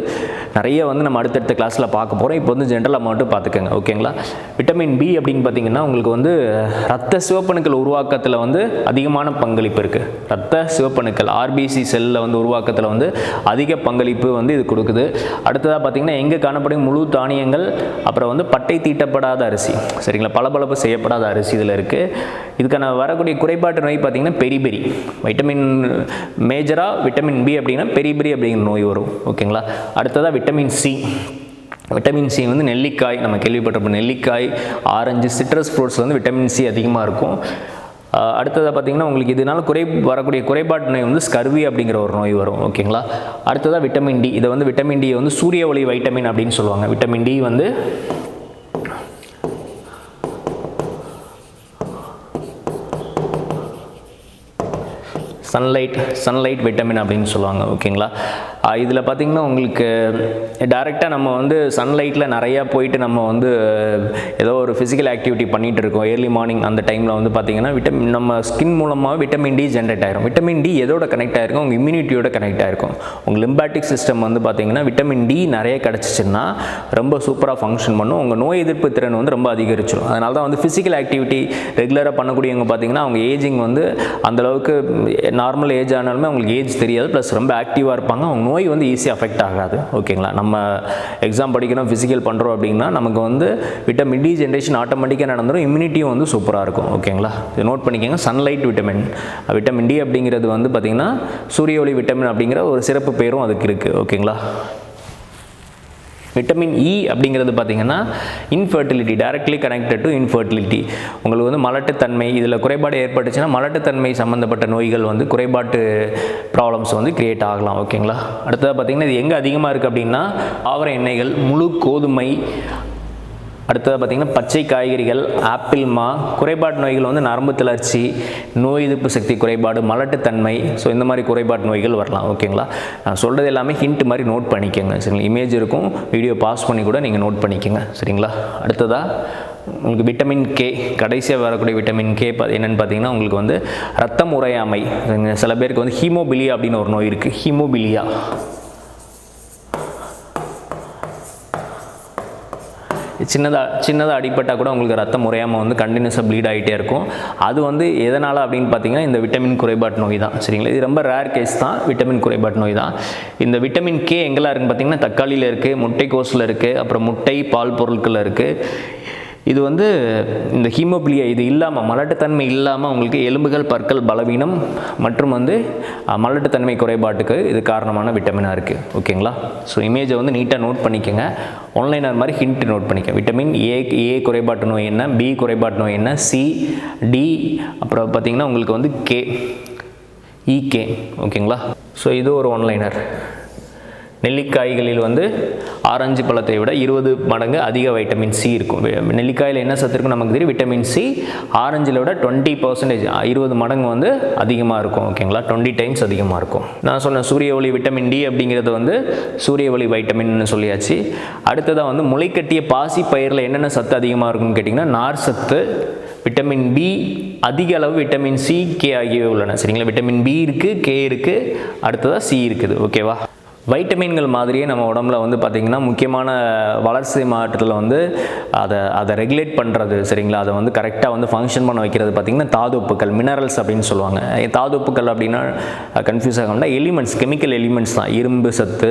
நிறைய வந்து நம்ம அடுத்தடுத்த கிளாஸில் பார்க்க போகிறோம். இப்போ வந்து ஜென்ரலாக மட்டும் பார்த்துக்கோங்க. ஓகேங்களா, விட்டமின் B அப்படின்னு பார்த்தீங்கன்னா உங்களுக்கு வந்து ரத்த சிவப்பணுக்கள் உருவாக்கத்தில் வந்து அதிகமான பங்களிப்பு இருக்குது. ரத்த சிவப்பணுக்கள் RBC செல்லில் வந்து உருவாக்கத்தில் வந்து அதிக பங்களிப்பு வந்து இது கொடுக்குது. அடுத்ததாக பார்த்தீங்கன்னா எங்கே காணப்படும் முழு தானியங்கள், அப்புறம் வந்து பட்டை தீட்டப்படாத அரிசி. சரிங்களா, பளபளப்பு செய்யப்படாத அரிசி இதில் இருக்குது. இதுக்கான வரக்கூடிய குறைபாட்டு நோய் பார்த்தீங்கன்னா பெரிபெரி. வைட்டமின் மேஜராக விட்டமின் B அப்படின்னா பெரிபெரி அப்படிங்கிற நோய் வரும். ஓகேங்களா, அடுத்ததாக விட்டமின் C வந்து நெல்லிக்காய், நம்ம கேள்விப்பட்டிருப்போம். நெல்லிக்காய், ஆரஞ்சு, சிட்ரஸ் ஃப்ரூட்ஸில் வந்து விட்டமின் C அதிகமாக இருக்கும். அடுத்ததாக பார்த்திங்கன்னா உங்களுக்கு இதனால் வரக்கூடிய குறைபாட்டு நோய் வந்து ஸ்கர்வி அப்படிங்கிற ஒரு நோய் வரும். ஓகேங்களா. அடுத்ததாக விட்டமின் டி. இதை வந்து விட்டமின் டி வந்து சூரிய ஒளி வைட்டமின் அப்படின்னு சொல்லுவாங்க. விட்டமின் டி வந்து சன்லைட் விட்டமின் அப்படின்னு சொல்லுவாங்க. ஓகேங்களா. இதில் பார்த்திங்கன்னா உங்களுக்கு டைரெக்டாக நம்ம வந்து சன்லைட்டில் நிறையா போயிட்டு நம்ம வந்து ஏதோ ஒரு ஃபிசிக்கல் ஆக்டிவிட்டி பண்ணிகிட்டு இருக்கோம் ஏர்லி மார்னிங் அந்த டைமில் வந்து பார்த்திங்கன்னா நம்ம ஸ்கின் மூலமாக விட்டமின் டி ஜென்ரேட் ஆகிரும். விட்டமின் டி எதோட கனெக்ட் ஆகிருக்கும்? உங்கள் இம்யூனிட்டியோட கனெக்ட் ஆகிருக்கும். உங்கள் லிம்பாட்டிக் சிஸ்டம் வந்து பார்த்திங்கன்னா விட்டமின் டி நிறைய கிடச்சிச்சின்னா ரொம்ப சூப்பராக ஃபங்க்ஷன் பண்ணும். உங்கள் நோய் எதிர்ப்பு திறன் வந்து ரொம்ப அதிகரிச்சிடும். அதனால தான் வந்து ஃபிசிக்கல் ஆக்டிவிட்டி ரெகுலராக பண்ணக்கூடியவங்க பார்த்திங்கன்னா அவங்க ஏஜிங் வந்து அந்தளவுக்கு நார்மல் ஏஜ் ஆனாலுமே அவங்களுக்கு ஏஜ் தெரியாது, ப்ளஸ் ரொம்ப ஆக்டிவாக இருப்பாங்க. அவங்க நோய் வந்து ஈஸியாக அஃபெக்ட் ஆகாது. ஓகேங்களா. நம்ம எக்ஸாம் படிக்கணும், ஃபிசிக்கல் பண்ணுறோம் அப்படின்னா நமக்கு வந்து விட்டமின் டி ஜென்ரேஷன் ஆட்டோமேட்டிக்காக நடந்துடும். இம்யூனிட்டியும் வந்து சூப்பராக இருக்கும். ஓகேங்களா. இது நோட் பண்ணிக்கோங்க. சன்லைட் விட்டமின் டி அப்படிங்கிறது வந்து பார்த்திங்கன்னா சூரிய ஒளி விட்டமின் அப்படிங்கிற ஒரு சிறப்பு பேரும் அதுக்கு இருக்குது. ஓகேங்களா. விட்டமின் இ அப்படிங்கிறது பார்த்திங்கன்னா infertility, directly connected to infertility. உங்களுக்கு வந்து மலட்டுத்தன்மை இதில் குறைபாடு ஏற்பட்டுச்சுன்னா மலட்டுத்தன்மை சம்மந்தப்பட்ட நோய்கள் வந்து குறைபாட்டு ப்ராப்ளம்ஸ் வந்து கிரியேட் ஆகலாம். ஓகேங்களா. அடுத்தது பார்த்திங்கன்னா இது எங்கே அதிகமாக இருக்குது அப்படின்னா தாவர எண்ணெய்கள், முழு கோதுமை, அடுத்தது பார்த்திங்கன்னா பச்சை காய்கறிகள், ஆப்பிள், குறைபாட்டு நோய்கள் வந்து நரம்பு தளர்ச்சி, நோய் எதிர்ப்பு சக்தி குறைபாடு, மலட்டுத்தன்மை, ஸோ இந்த மாதிரி குறைபாட்டு நோய்கள் வரலாம். ஓகேங்களா. நான் சொல்கிறது எல்லாமே ஹிண்ட் மாதிரி நோட் பண்ணிக்கோங்க. சரிங்களா. இமேஜ் இருக்கும், வீடியோ பாஸ் பண்ணி கூட நீங்கள் நோட் பண்ணிக்கோங்க. சரிங்களா. அடுத்ததாக உங்களுக்கு விட்டமின் கே, கடைசியாக வரக்கூடிய விட்டமின் கே என்னென்னு பார்த்தீங்கன்னா உங்களுக்கு வந்து ரத்தம் உறையாமை. சில பேருக்கு வந்து ஹீமோபிலியா அப்படின்னு ஒரு நோய் இருக்குது. ஹீமோபிலியா சின்னதாக அடிப்பட்டால் கூட உங்களுக்கு ரத்தம் முறையாமல் வந்து கண்டினியூஸாக ப்ளீட் ஆகிட்டே இருக்கும். அது வந்து எதனால் அப்படின்னு பார்த்தீங்கன்னா இந்த விட்டமின் குறைபாட்டு நோய் தான். சரிங்களா. இது ரொம்ப ரேர் கேஸ் தான், விட்டமின் குறைபாட்டு நோய் தான். இந்த விட்டமின் கே எங்கெல்லாம் இருக்குன்னு பார்த்தீங்கன்னா தக்காளியில் இருக்குது, முட்டைக்கோஸில் இருக்குது, அப்புறம் முட்டை பால் பொருட்களில் இருக்குது. இது வந்து இந்த ஹீமோபிலியா இது இல்லாமல், மலட்டுத்தன்மை இல்லாமல் உங்களுக்கு எலும்புகள், பற்கள் பலவீனம் மற்றும் வந்து மலட்டுத்தன்மை குறைபாட்டுக்கு இது காரணமான விட்டமினாக இருக்குது. ஓகேங்களா. ஸோ இமேஜை வந்து நீட்டாக நோட் பண்ணிக்கோங்க. ஆன்லைனர் மாதிரி ஹிண்ட் நோட் பண்ணிக்க. விட்டமின் ஏ குறைபாட்டு நோய் என்ன, பி குறைபாட்டு நோய் என்ன, சி, டி, அப்புறம் பார்த்திங்கன்னா உங்களுக்கு வந்து இகே. ஓகேங்களா. ஸோ இது ஒரு ஆன்லைனர். நெல்லிக்காய்களில் வந்து ஆரஞ்சு பழத்தை விட 20 மடங்கு அதிக வைட்டமின் சி இருக்கும். நெல்லிக்காயில் என்ன சத்து இருக்கும் நமக்கு தெரியும், விட்டமின் சி. ஆரஞ்சில் விட 20% 20 மடங்கு வந்து அதிகமாக இருக்கும். ஓகேங்களா. 20 டைம்ஸ் அதிகமாக இருக்கும். நான் சொன்ன சூரிய ஒளி விட்டமின் டி அப்படிங்கிறது வந்து சூரிய ஒளி வைட்டமின்னு சொல்லியாச்சு. அடுத்ததாக வந்து முளைக்கட்டிய பாசி பயிரில் என்னென்ன சத்து அதிகமாக இருக்குன்னு கேட்டிங்கன்னா நார் சத்து, விட்டமின் பி, அதிக அளவு விட்டமின் சி, கே ஆகியவை உள்ளன. சரிங்களா. விட்டமின் பி இருக்குது, கே இருக்குது, அடுத்ததாக சி இருக்குது. ஓகேவா. வைட்டமின்கள் மாதிரியே நம்ம உடம்புல வந்து பார்த்திங்கன்னா முக்கியமான வளர்ச்சி மாற்றத்தில் வந்து அதை ரெகுலேட் பண்ணுறது. சரிங்களா. அதை வந்து கரெக்டாக வந்து ஃபங்க்ஷன் பண்ண வைக்கிறது பார்த்திங்கன்னா தாதுப்புக்கள், மினரல்ஸ் அப்படின்னு சொல்லுவாங்க. தாதுப்புக்கள் அப்படின்னா கன்ஃபியூஸ் ஆகணும்னா எலிமெண்ட்ஸ், கெமிக்கல் எலிமெண்ட்ஸ் தான். இரும்பு சத்து,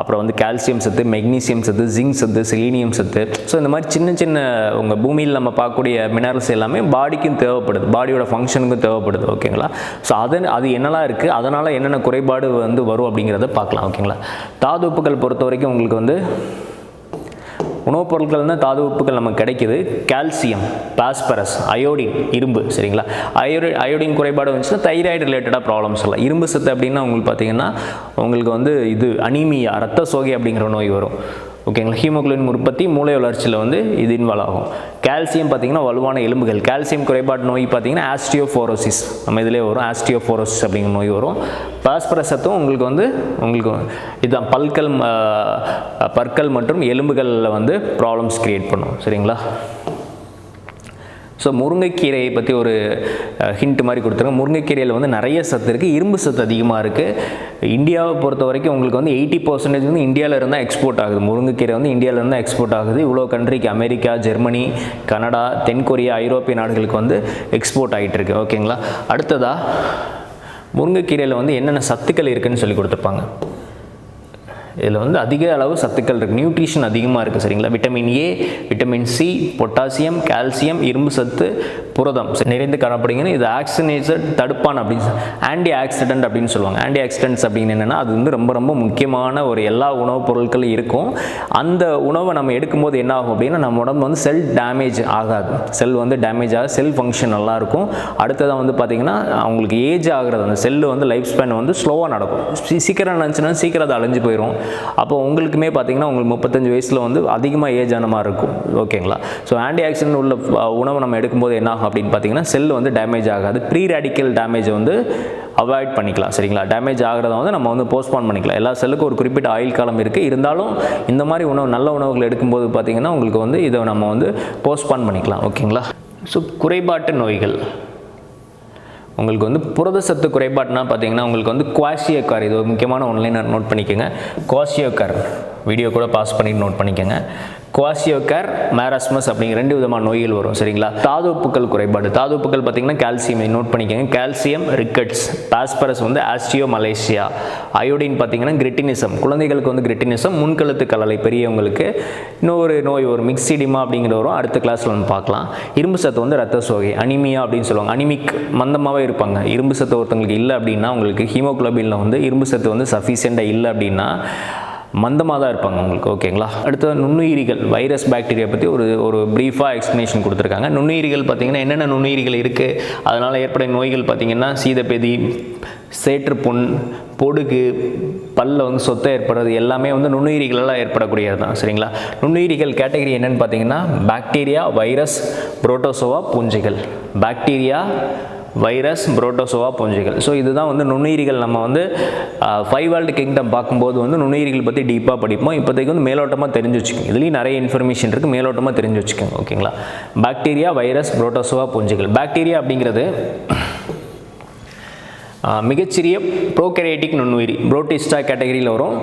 அப்புறம் வந்து கால்சியம் சத்து, மெக்னீசியம் சத்து, ஜிங்க் சத்து, செலீனியம் சத்து. ஸோ இந்த மாதிரி சின்ன சின்ன உங்கள் பூமியில் நம்ம பார்க்கக்கூடிய மினரல்ஸ் எல்லாமே பாடிக்கும் தேவைப்படுது, பாடியோட ஃபங்க்ஷனுக்கும் தேவைப்படுது. ஓகேங்களா. ஸோ அது என்னெல்லாம் இருக்குது, அதனால் என்னென்ன குறைபாடு வந்து வரும் அப்படிங்கிறத பார்க்கலாம். ஓகேங்களா. தாது உப்புகள் பொறுத்த வரைக்கும் உங்களுக்கு வந்து உணவுப் பொருட்கள் தான் தாது உப்புகள் நமக்கு கிடைக்குது. கால்சியம், பாஸ்பரஸ், அயோடின், இரும்பு. சரிங்களா. அயோடின் குறைபாடு வந்துச்சுன்னா தைராய்டு ரிலேட்டடாக ப்ராப்ளம்ஸ் இல்லை. இரும்பு சத்து அப்படின்னா உங்களுக்கு பார்த்தீங்கன்னா உங்களுக்கு வந்து இது அனீமியா, ரத்த சோகை அப்படிங்கிற நோய் வரும். ஓகேங்களா. ஹீமோகுளோபின் உற்பத்தி, மூளை வளர்ச்சியில் வந்து இது இன்வால்வ் ஆகும். கால்சியம் பார்த்திங்கன்னா வலுவான எலும்புகள். கால்சியம் குறைபாடு நோய் பார்த்திங்கன்னா ஆஸ்டியோஃபோரோசிஸ், நம்ம இதிலே வரும், ஆஸ்டியோஃபோரோசிஸ் அப்படிங்கிற நோய் வரும். பாஸ்பரஸ் சத்தும் உங்களுக்கு இதுதான் பற்கள் மற்றும் எலும்புகளில் வந்து ப்ராப்ளம்ஸ் கிரியேட் பண்ணும். சரிங்களா. ஸோ முருங்கைக்கீரையை பற்றி ஒரு ஹிண்ட் மாதிரி கொடுத்துருங்க. முருங்கைக்கீரையில் வந்து நிறைய சத்து இருக்குது, இரும்பு சத்து அதிகமாக இருக்குது. இந்தியாவை பொறுத்த வரைக்கும் உங்களுக்கு வந்து 80% வந்து இந்தியாவில் இருந்தால் எக்ஸ்போர்ட் ஆகுது. முருங்கைக்கீரை வந்து இந்தியாவில் இருந்தால் எக்ஸ்போர்ட் ஆகுது. இவ்வளோ கண்ட்ரிக்கு, அமெரிக்கா, ஜெர்மனி, கனடா, தென்கொரியா, ஐரோப்பிய நாடுகளுக்கு வந்து எக்ஸ்போர்ட் ஆகிட்டு இருக்கு. ஓகேங்களா. அடுத்ததாக முருங்கைக்கீரையில் வந்து என்னென்ன சத்துக்கள் இருக்குதுன்னு சொல்லி கொடுத்துருப்பாங்க. இதில் வந்து அதிக அளவு சத்துக்கள் இருக்குது, நியூட்ரிஷன் அதிகமாக இருக்குது. சரிங்களா. Vitamin A, vitamin C, potassium, calcium, இரும்பு சத்து, புரதம் நிறைந்து காணப்படுகிறது. இது ஆக்சினேட்டட் தடுப்பான் அப்படின்னு ஆன்டி ஆக்சிடென்ட் அப்படின்னு சொல்லுவாங்க. ஆன்டி ஆக்சிடென்ட்ஸ் அப்படின்னு என்னென்னா அது வந்து ரொம்ப ரொம்ப முக்கியமான ஒரு எல்லா உணவுப் பொருட்களும் இருக்கும். அந்த உணவை நம்ம எடுக்கும்போது என்ன ஆகும் அப்படின்னா நம்ம உடம்பு வந்து செல் டேமேஜ் ஆகாது, செல் வந்து டேமேஜ் ஆகாது, செல் ஃபங்க்ஷன் நல்லாயிருக்கும். அடுத்ததான் வந்து பார்த்திங்கன்னா அவங்களுக்கு ஏஜ் ஆகிறது, அந்த செல்லு வந்து லைஃப் ஸ்பேன் வந்து ஸ்லோவாக நடக்கும். சீக்கிரம் நினச்சுன்னா சீக்கிரம் அது அழிஞ்சு போயிடும். அப்போ உங்களுக்குமே பார்த்திங்கன்னா உங்களுக்கு 35 வயசில் வந்து அதிகமாக ஏஜ் ஆன மாதிரி இருக்கும். ஓகேங்களா? ஸோ ஆன்டி ஆக்சிடென்ட் உள்ள உணவு நம்ம எடுக்கும்போது என்ன ஆகும் அப்படின்னு பார்த்தீங்கன்னா செல் வந்து டேமேஜ் ஆகாது. ப்ரீ ரேடிக்கல் டேமேஜ் வந்து அவாய்ட் பண்ணிக்கலாம். சரிங்களா? டேமேஜ் ஆகிறத வந்து நம்ம வந்து போஸ்ட்போன் பண்ணிக்கலாம். எல்லா செல்லுக்கும் ஒரு குறிப்பிட்ட ஆயுள் காலம் இருக்குது. இருந்தாலும் இந்த மாதிரி உணவு நல்ல உணவுகள் எடுக்கும்போது பார்த்திங்கன்னா உங்களுக்கு வந்து இதை நம்ம வந்து போஸ்ட்போன் பண்ணிக்கலாம். ஓகேங்களா? ஸோ குறைபாட்டு நோய்கள் உங்களுக்கு வந்து புரதச்சத்து குறைபாடுனா பார்த்தீங்கன்னா உங்களுக்கு வந்து குவாஷியோகார், இது ஒரு முக்கியமான ஒன்லைன் நோட் பண்ணிக்கோங்க. குவாஷியோகார் வீடியோ கூட பாஸ் பண்ணிட்டு நோட் பண்ணிக்கோங்க. குவாஷியோகார், மேரஸ்மஸ் அப்படிங்கிற 2 விதமான நோய்கள் வரும். சரிங்களா? தாதுப்புக்கள் குறைபாடு, தாதுப்புக்கள் பார்த்தீங்கன்னா கால்சியம், நோட் பண்ணிக்கோங்க. கால்சியம், ரிக்கட்ஸ், பாஸ்பரஸ் வந்து ஆஸ்டியோமலேசியா, அயோடின் பார்த்தீங்கன்னா கிரிட்டினிசம், குழந்தைகளுக்கு வந்து கிரிட்டினிசம், முன்கழுத்து கலலை பெரியவங்களுக்கு. இன்னொரு நோய் ஒரு மிக்சிடிமா அப்படிங்கிற வரும், அடுத்த கிளாஸில் வந்து பார்க்கலாம். இரும்பு சத்து வந்து ரத்த சோகை, அனிமியா அப்படின்னு சொல்லுவாங்க. அனிமிக் மந்தமாகவே இருப்பாங்க. இரும்பு சத்து ஒருத்தவங்களுக்கு இல்லை அப்படின்னா உங்களுக்கு ஹீமோகுளோபினில் வந்து இரும்பு சத்து வந்து சஃபிஷியண்டாக இல்லை அப்படின்னா மந்தமாக தான் இருப்பாங்க உங்களுக்கு. ஓகேங்களா? அடுத்த நுண்ணுயிரிகள், வைரஸ் பாக்டீரியா பற்றி ஒரு ப்ரீஃபாக எக்ஸ்ப்ளனேஷன் கொடுத்துருக்காங்க. நுண்ணுயிரிகள் பார்த்திங்கன்னா என்னென்ன நுண்ணுயிரிகள் இருக்குது, அதனால் ஏற்படும் நோய்கள் பார்த்திங்கன்னா சீதப்பேதி, சேற்றுப்புண், பொடுகு, பல்ல வந்து சொத்தை ஏற்படுறது எல்லாமே வந்து நுண்ணுயிரிகளால் ஏற்படக்கூடியது தான். சரிங்களா? நுண்ணுயிரிகள் கேட்டகரி என்னென்னு பார்த்தீங்கன்னா பாக்டீரியா, வைரஸ், புரோட்டோசோவா, பூஞ்சைகள். பாக்டீரியா, வைரஸ், புரோட்டோசோவா, பூஞ்சைகள். ஸோ இதுதான் வந்து நுண்ணுயிரிகள். நம்ம வந்து 5 வேர்ல்டு கிங்டம் பார்க்கும்போது வந்து நுண்ணுயிரிகள் பற்றி டீப்பாக படிப்போம். இப்போதைக்கு வந்து மேலோட்டமாக தெரிஞ்சு வச்சுக்கோங்க. இதுலேயும் நிறைய இன்ஃபர்மேஷன் இருக்குது, மேலோட்டமாக தெரிஞ்சு வச்சுக்கோங்க. ஓகேங்களா? பாக்டீரியா, வைரஸ், புரோட்டோசோவா, பூஞ்சைகள். பாக்டீரியா அப்படிங்கிறது மிகச்சிறிய ப்ரோகேரியாட்டிக் நுண்ணுயிரி, புரோட்டிஸ்டா கேட்டகரியில் வரும்.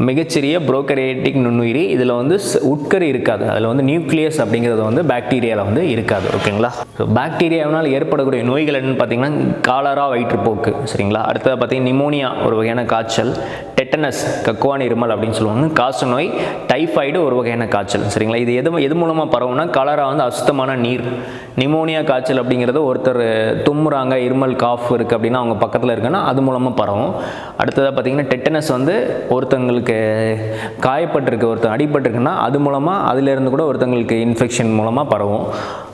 மிகச்சிறிய ப்ரோகேரியாட்டிக் நுண்ணுயிரி. இதில் வந்து உட்கரு இருக்காது, அதில் வந்து நியூக்ளியஸ் அப்படிங்கிறது வந்து பாக்டீரியாவில் வந்து இருக்காது. ஓகேங்களா? ஸோ பாக்டீரியாவினால் ஏற்படக்கூடிய நோய்கள் என்னென்னு பார்த்தீங்கன்னா காலரா, வயிற்றுப்போக்கு. சரிங்களா? அடுத்தது பார்த்தீங்கன்னா நிமோனியா, ஒரு வகையான காய்ச்சல். டெட்டனஸ், கக்குவான் இருமல் அப்படின்னு சொல்லுவாங்க, காச நோய். டைஃபாய்டு, ஒரு வகையான காய்ச்சல். சரிங்களா? இது எது மூலமாக பரவும்னா காலரா வந்து அசுத்தமான நீர். நிமோனியா காய்ச்சல் அப்படிங்கிறது ஒருத்தர் தும்முறாங்க, இருமல், காஃப் இருக்குது அப்படின்னா அவங்க பக்கத்தில் இருக்குன்னா அது மூலமாக பரவும். அடுத்ததாக பார்த்தீங்கன்னா டெட்டனஸ் வந்து ஒருத்தங்களுக்கு காயப்பட்டிருக்கு, ஒருத்தர் அடிபட்டிருக்குன்னா அது மூலமாக அதிலிருந்து கூட ஒருத்தங்களுக்கு இன்ஃபெக்ஷன் மூலமாக பரவும்.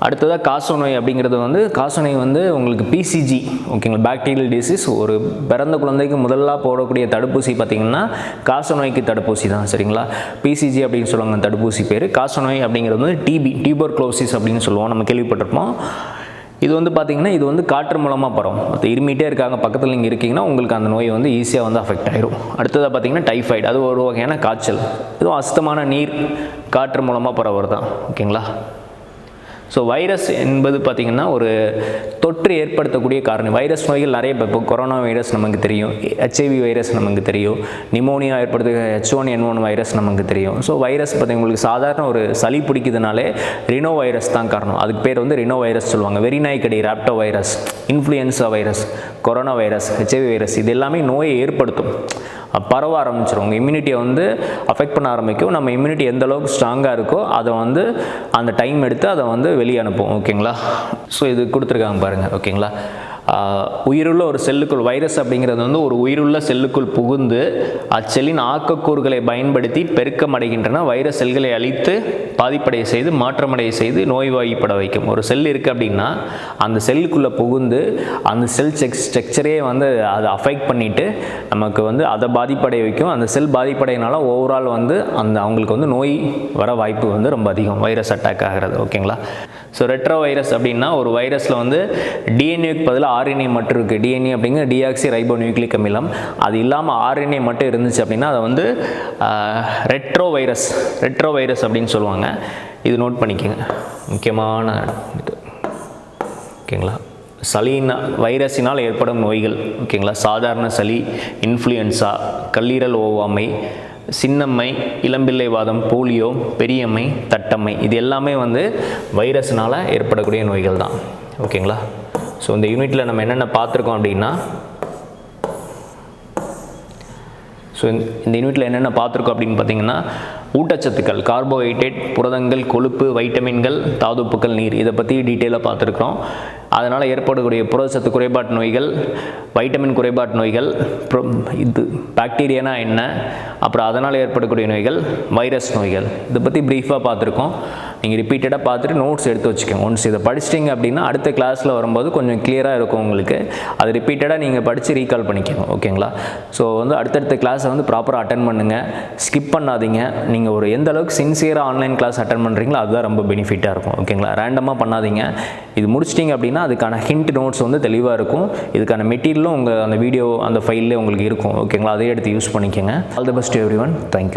அடுத்ததாக காச நோய் அப்படிங்கிறது வந்து காச நோய் வந்து உங்களுக்கு பிசிஜி. ஓகேங்களா? Bacterial disease. ஒரு பிறந்த குழந்தைக்கு முதல்ல போடக்கூடிய தடுப்பூசி பார்த்தீங்கன்னா காச நோய்க்கு தடுப்பூசி தான். சரிங்களா? பிசிஜி அப்படின்னு சொல்லுவாங்க தடுப்பூசி பேர். காச நோய் அப்படிங்கிறது வந்து டிபி, டியூபர்குலோசிஸ் அப்படின்னு சொல்லுவோம், நம்ம கேள்விப்பட்டிருப்போம். இது வந்து பார்த்திங்கன்னா இது வந்து காற்று மூலமாக பரவும். இருமிட்டே இருக்காங்க, பக்கத்தில் நீங்கள் இருக்கீங்கன்னா உங்களுக்கு அந்த நோய் வந்து ஈஸியாக வந்து அஃபெக்ட் ஆகிடும். அடுத்ததாக பார்த்திங்கன்னா டைஃபாய்டு, அது ஒரு வகையான காய்ச்சல். இதுவும் அசுத்தமான நீர், காற்று மூலமாக பரவுறது தான். ஓகேங்களா? ஸோ வைரஸ் என்பது பார்த்திங்கன்னா ஒரு தொற்று ஏற்படுத்தக்கூடிய காரணம். வைரஸ் நோய்கள் நிறைய, இப்போ கொரோனா வைரஸ் நமக்கு தெரியும், HIV வைரஸ் நமக்கு தெரியும், நிமோனியா ஏற்படுத்துகிற H1N1 வைரஸ் நமக்கு தெரியும். ஸோ வைரஸ் பார்த்திங்கன்னா உங்களுக்கு சாதாரண ஒரு சளி பிடிக்குதுனாலே ரினோ வைரஸ் தான் காரணம். அதுக்கு பேர் வந்து ரினோ வைரஸ் சொல்லுவாங்க. வெறிநாய்க்கடி, rhabdo virus, influenza virus, corona virus, HIV virus, இது எல்லாமே நோயை ஏற்படுத்தும், பரவ ஆரம்பிச்சிடும். உங்கள் இம்யூனிட்டியை வந்து அஃபெக்ட் பண்ண ஆரம்பிக்கும். நம்ம இம்யூனிட்டி எந்த அளவுக்கு ஸ்ட்ராங்காக இருக்கோ அதை வந்து அந்த டைம் எடுத்து அதை வந்து வெளியே அனுப்பும். ஓகேங்களா? ஸோ இது கொடுத்துருக்காங்க பாருங்கள். ஓகேங்களா? உயிருள்ள ஒரு செல்லுக்குள், வைரஸ் அப்படிங்கிறது வந்து ஒரு உயிருள்ள செல்லுக்குள் புகுந்து அச்செல்லின் ஆக்கக்கூறுகளை பயன்படுத்தி பெருக்கம் அடைகின்றன. வைரஸ் செல்களை அழித்து பாதிப்படைய செய்து மாற்றமடைய செய்து நோய்வாய்ப்பட வைக்கும். ஒரு செல் இருக்குது அப்படின்னா அந்த செல்லுக்குள்ளே புகுந்து அந்த செல் ஸ்ட்ரக்சரே வந்து அதை அஃபெக்ட் பண்ணிவிட்டு நமக்கு வந்து அதை பாதிப்படைய வைக்கும். அந்த செல் பாதிப்படையினால ஓவரால் வந்து அவங்களுக்கு வந்து நோய் வர வாய்ப்பு வந்து ரொம்ப அதிகம், வைரஸ் அட்டாக் ஆகிறது. ஓகேங்களா? ஸோ ரெட்ரோ வைரஸ் அப்படின்னா ஒரு வைரஸில் வந்து டிஎன்ஏக்கு பதிலாக RNA மட்டும் இருக்குது. டிஎன்ஏ அப்படிங்கிற டிஆக்சி ரைபோ நியூக்ளிக் அமிலம். அது இல்லாமல் RNA மட்டும் இருந்துச்சு அப்படின்னா அதை வந்து ரெட்ரோ வைரஸ் அப்படின்னு சொல்லுவாங்க. இது நோட் பண்ணிக்கோங்க, முக்கியமான இது. ஓகேங்களா? வைரஸினால் ஏற்படும் நோய்கள். ஓகேங்களா? சாதாரண சளி, இன்ஃப்ளூயன்சா, கல்லீரல் ஓவாமை, சின்னம்மை, இளம்பிள்ளைவாதம், போலியோ, பெரியம்மை, தட்டம்மை, இது எல்லாமே வந்து வைரஸ்னால் ஏற்படக்கூடிய நோய்கள் தான். ஓகேங்களா? ஸோ இந்த யூனிட்டில் நம்ம என்னென்ன பார்த்துருக்கோம் அப்படின்னா ஸோ இந்த யூனிட்டில் என்னென்ன பார்த்துருக்கோம் அப்படின்னு பார்த்தீங்கன்னா, ஊட்டச்சத்துக்கள், கார்போஹைட்ரேட், புரதங்கள், கொழுப்பு, வைட்டமின்கள், தாதுப்புக்கள், நீர், இதை பற்றி டீட்டெயிலாக பார்த்துருக்கோம். அதனால் ஏற்படக்கூடிய புரதச்சத்து குறைபாட்டு நோய்கள், வைட்டமின் குறைபாட்டு நோய்கள், இது பாக்டீரியானா என்ன, அப்புறம் அதனால் ஏற்படக்கூடிய நோய்கள், வைரஸ் நோய்கள், இதை பற்றி ப்ரீஃபாக பார்த்துருக்கோம். நீங்கள் ரிப்பீட்டடாக பார்த்துட்டு நோட்ஸ் எடுத்து வச்சுக்கோங்க. ஒன்ஸ் இதை படிச்சிட்டிங்க அப்படின்னா அடுத்த கிளாஸில் வரும்போது கொஞ்சம் கிளியராக இருக்கும் உங்களுக்கு. அது ரிப்பீட்டடாக நீங்கள் படித்து ரீகால் பண்ணிக்கோங்க. ஓகேங்களா? ஸோ அடுத்தடுத்த கிளாஸை ப்ராப்பராக அட்டன் பண்ணுங்கள், ஸ்கிப் பண்ணாதீங்க. நீங்கள் ஒரு எந்த அளவுக்கு சின்சியராக ஆன்லைன் கிளாஸ் அட்டன் பண்ணுறீங்களோ அதுதான் ரொம்ப பெனிஃபிட்டாக இருக்கும். ஓகேங்களா? ரேண்டமாக பண்ணாதீங்க. இது முடிச்சிட்டிங்க அப்படின்னா அதுக்கான ஹிண்ட் நோட்ஸ் தெளிவாக இருக்கும். இதுக்கான மெட்டீரியலும் உங்கள் அந்த வீடியோ அந்த ஃபைல்லே உங்களுக்கு இருக்கும். ஓகேங்களா? அதே எடுத்து யூஸ் பண்ணிக்கோங்க. All the best everyone. Thank you.